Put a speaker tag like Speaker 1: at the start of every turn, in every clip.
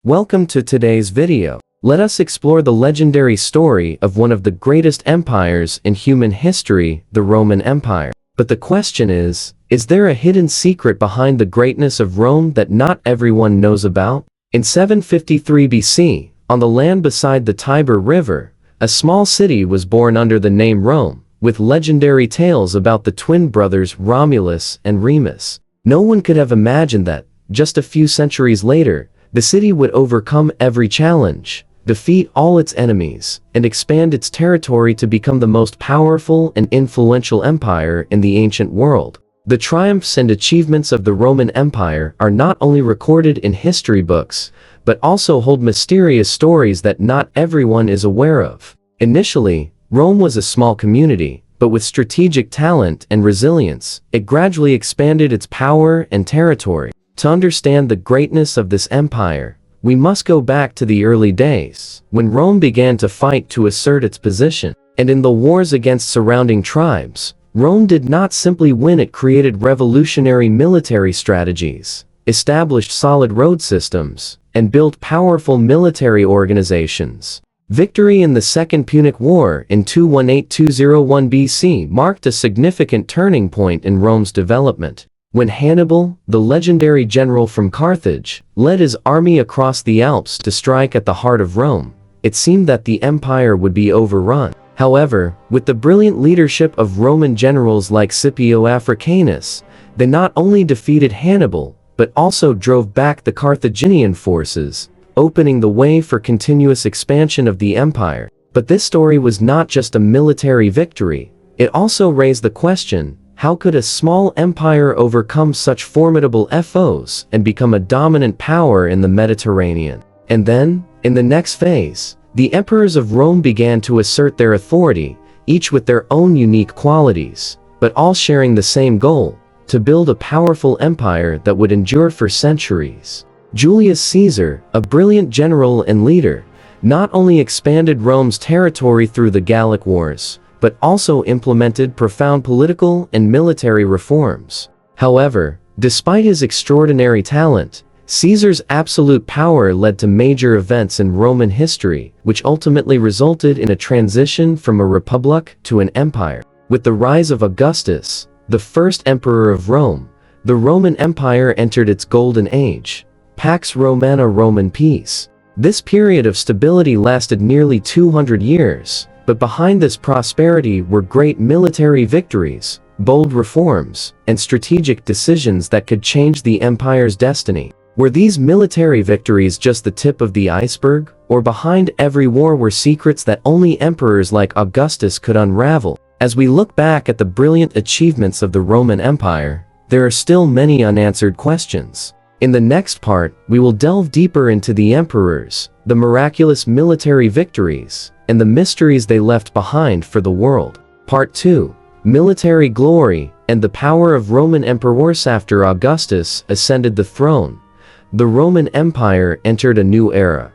Speaker 1: Welcome to today's video. Let us explore the legendary story of one of the greatest empires in human history, the Roman Empire. But the question is there a hidden secret behind the greatness of Rome that not everyone knows about? In 753 BC, on the land beside the Tiber River, a small city was born under the name Rome, with legendary tales about the twin brothers Romulus and Remus. No one could have imagined that, just a few centuries later, the city would overcome every challenge, defeat all its enemies, and expand its territory to become the most powerful and influential empire in the ancient world. The triumphs and achievements of the Roman Empire are not only recorded in history books, but also hold mysterious stories that not everyone is aware of. Initially, Rome was a small community, but with strategic talent and resilience, it gradually expanded its power and territory. To understand the greatness of this empire, we must go back to the early days, when Rome began to fight to assert its position. And in the wars against surrounding tribes, Rome did not simply win, it created revolutionary military strategies, established solid road systems, and built powerful military organizations. Victory in the Second Punic War in 218-201 BC marked a significant turning point in Rome's development. When Hannibal, the legendary general from Carthage, led his army across the Alps to strike at the heart of Rome, it seemed that the empire would be overrun. However, with the brilliant leadership of Roman generals like Scipio Africanus, they not only defeated Hannibal, but also drove back the Carthaginian forces, opening the way for continuous expansion of the empire. But this story was not just a military victory. It also raised the question, how could a small empire overcome such formidable foes and become a dominant power in the Mediterranean? And then, in the next phase, the emperors of Rome began to assert their authority, each with their own unique qualities, but all sharing the same goal, to build a powerful empire that would endure for centuries. Julius Caesar, a brilliant general and leader, not only expanded Rome's territory through the Gallic Wars, but also implemented profound political and military reforms. However, despite his extraordinary talent, Caesar's absolute power led to major events in Roman history, which ultimately resulted in a transition from a republic to an empire. With the rise of Augustus, the first emperor of Rome, the Roman Empire entered its golden age, Pax Romana, Roman peace. This period of stability lasted nearly 200 years. But behind this prosperity were great military victories, bold reforms, and strategic decisions that could change the empire's destiny. Were these military victories just the tip of the iceberg, or behind every war were secrets that only emperors like Augustus could unravel? As we look back at the brilliant achievements of the Roman Empire, there are still many unanswered questions. In the next part, we will delve deeper into the emperors, the miraculous military victories, and the mysteries they left behind for the world. Part 2. Military glory and the power of Roman emperors. After Augustus ascended the throne, the Roman Empire entered a new era,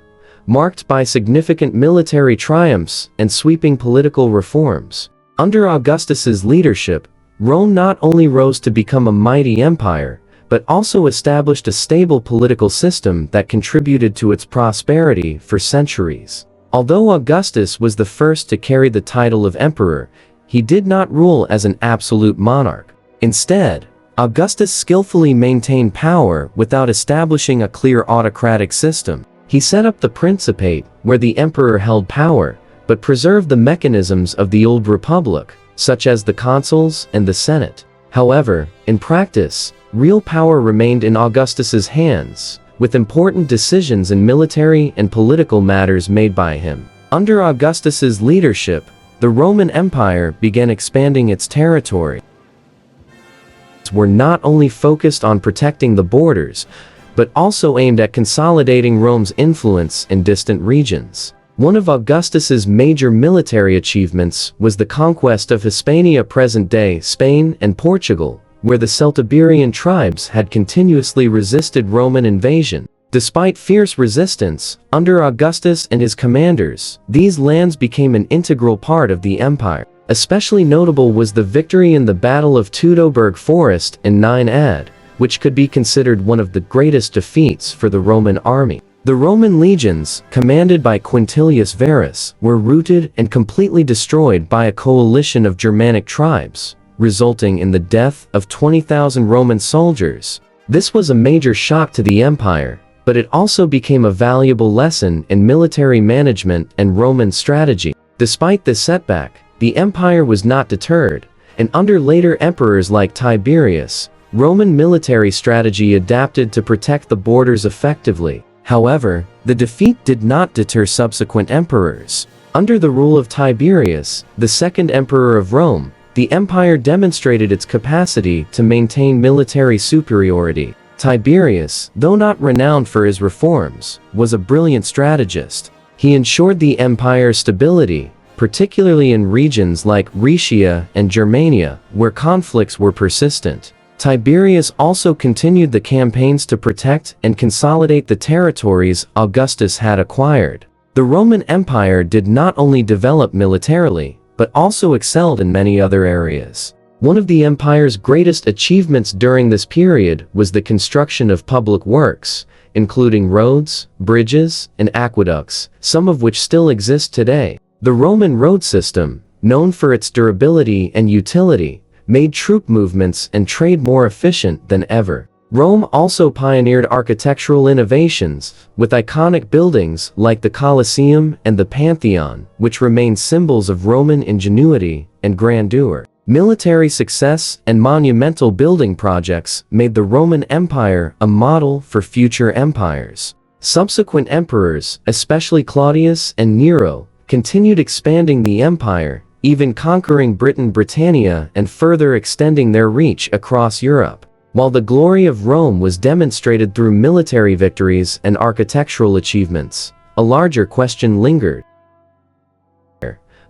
Speaker 1: marked by significant military triumphs and sweeping political reforms. Under Augustus's leadership, Rome not only rose to become a mighty empire, but also established a stable political system that contributed to its prosperity for centuries. Although Augustus was the first to carry the title of emperor, he did not rule as an absolute monarch. Instead, Augustus skillfully maintained power without establishing a clear autocratic system. He set up the Principate, where the emperor held power, but preserved the mechanisms of the old republic, such as the consuls and the Senate. However, in practice, real power remained in Augustus's hands, with important decisions in military and political matters made by him. Under Augustus's leadership, the Roman Empire began expanding its territory. Were not only focused on protecting the borders, but also aimed at consolidating Rome's influence in distant regions. One of Augustus's major military achievements was the conquest of Hispania, present-day Spain and Portugal, where the Celtiberian tribes had continuously resisted Roman invasion. Despite fierce resistance, under Augustus and his commanders, these lands became an integral part of the empire. Especially notable was the victory in the Battle of Teutoburg Forest in 9 AD, which could be considered one of the greatest defeats for the Roman army. The Roman legions, commanded by Quintilius Varus, were routed and completely destroyed by a coalition of Germanic tribes, resulting in the death of 20,000 Roman soldiers. This was a major shock to the empire, but it also became a valuable lesson in military management and Roman strategy. Despite this setback, the empire was not deterred, and under later emperors like Tiberius, Roman military strategy adapted to protect the borders effectively. However, the defeat did not deter subsequent emperors. Under the rule of Tiberius, the second emperor of Rome, the empire demonstrated its capacity to maintain military superiority. Tiberius, though not renowned for his reforms, was a brilliant strategist. He ensured the empire's stability, particularly in regions like Rhaetia and Germania, where conflicts were persistent. Tiberius also continued the campaigns to protect and consolidate the territories Augustus had acquired. The Roman Empire did not only develop militarily, but also excelled in many other areas. One of the empire's greatest achievements during this period was the construction of public works, including roads, bridges, and aqueducts, some of which still exist today. The Roman road system, known for its durability and utility, made troop movements and trade more efficient than ever. Rome also pioneered architectural innovations, with iconic buildings like the Colosseum and the Pantheon, which remain symbols of Roman ingenuity and grandeur. Military success and monumental building projects made the Roman Empire a model for future empires. Subsequent emperors, especially Claudius and Nero, continued expanding the empire, even conquering Britannia and further extending their reach across Europe. While the glory of Rome was demonstrated through military victories and architectural achievements, a larger question lingered.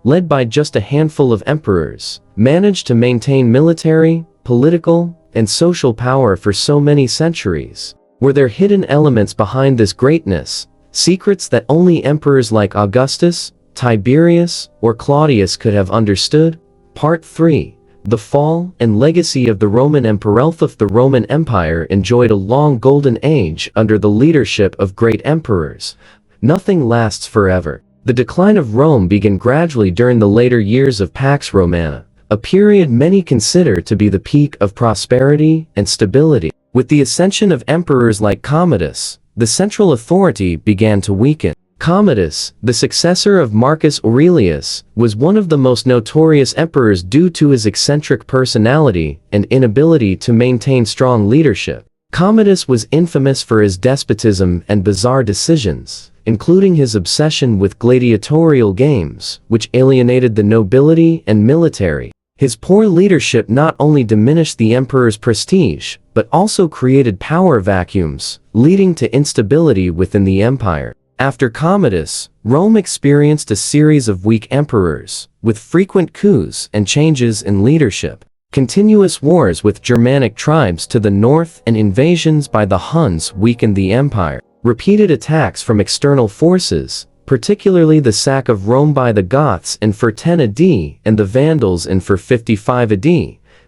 Speaker 1: Led by just a handful of emperors, managed to maintain military, political, and social power for so many centuries. Were there hidden elements behind this greatness, secrets that only emperors like Augustus, Tiberius, or Claudius could have understood? Part 3. The Fall and Legacy of the Roman Empire. The Roman Empire enjoyed a long golden age under the leadership of great emperors. Nothing lasts forever. The decline of Rome began gradually during the later years of Pax Romana, a period many consider to be the peak of prosperity and stability. With the ascension of emperors like Commodus, the central authority began to weaken. Commodus, the successor of Marcus Aurelius, was one of the most notorious emperors due to his eccentric personality and inability to maintain strong leadership. Commodus was infamous for his despotism and bizarre decisions, including his obsession with gladiatorial games, which alienated the nobility and military. His poor leadership not only diminished the emperor's prestige, but also created power vacuums, leading to instability within the empire. After Commodus, Rome experienced a series of weak emperors, with frequent coups and changes in leadership. Continuous wars with Germanic tribes to the north and invasions by the Huns weakened the empire. Repeated attacks from external forces, particularly the sack of Rome by the Goths in 410 AD and the Vandals in 455 AD,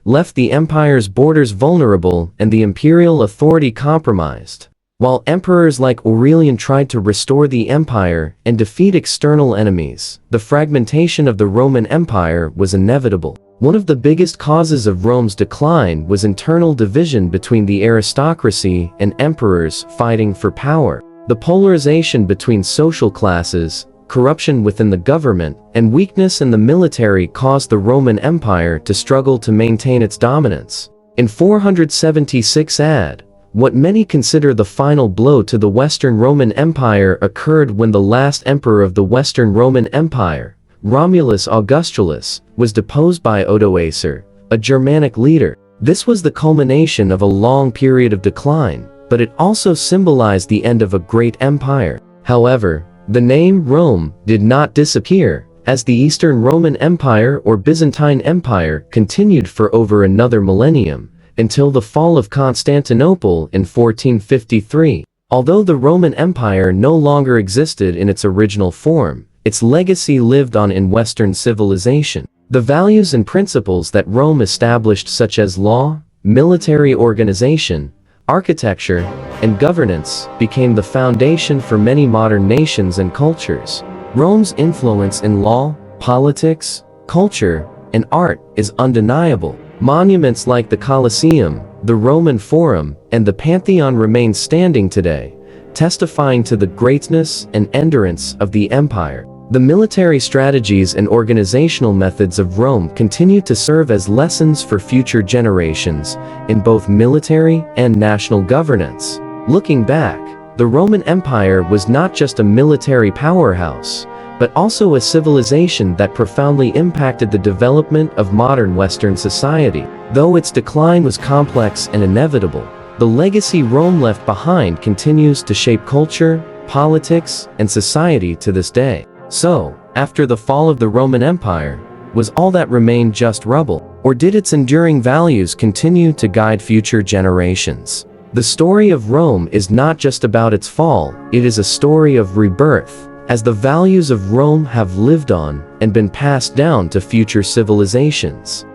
Speaker 1: left the empire's borders vulnerable and the imperial authority compromised. While emperors like Aurelian tried to restore the empire and defeat external enemies, the fragmentation of the Roman Empire was inevitable. One of the biggest causes of Rome's decline was internal division between the aristocracy and emperors fighting for power. The polarization between social classes, corruption within the government, and weakness in the military caused the Roman Empire to struggle to maintain its dominance. In 476 AD, what many consider the final blow to the Western Roman Empire occurred when the last emperor of the Western Roman Empire, Romulus Augustulus, was deposed by Odoacer, a Germanic leader. This was the culmination of a long period of decline, but it also symbolized the end of a great empire. However, the name Rome did not disappear, as the Eastern Roman Empire or Byzantine Empire continued for over another millennium, until the fall of Constantinople in 1453. Although the Roman Empire no longer existed in its original form, its legacy lived on in Western civilization. The values and principles that Rome established, such as law, military organization, architecture, and governance became the foundation for many modern nations and cultures. Rome's influence in law, politics, culture, and art is undeniable. Monuments like the Colosseum, the Roman Forum, and the Pantheon remain standing today, testifying to the greatness and endurance of the empire. The military strategies and organizational methods of Rome continue to serve as lessons for future generations in both military and national governance. Looking back, the Roman Empire was not just a military powerhouse, but also a civilization that profoundly impacted the development of modern Western society. Though its decline was complex and inevitable, the legacy Rome left behind continues to shape culture, politics, and society to this day. So, after the fall of the Roman Empire, was all that remained just rubble? Or did its enduring values continue to guide future generations? The story of Rome is not just about its fall, it is a story of rebirth, as the values of Rome have lived on and been passed down to future civilizations.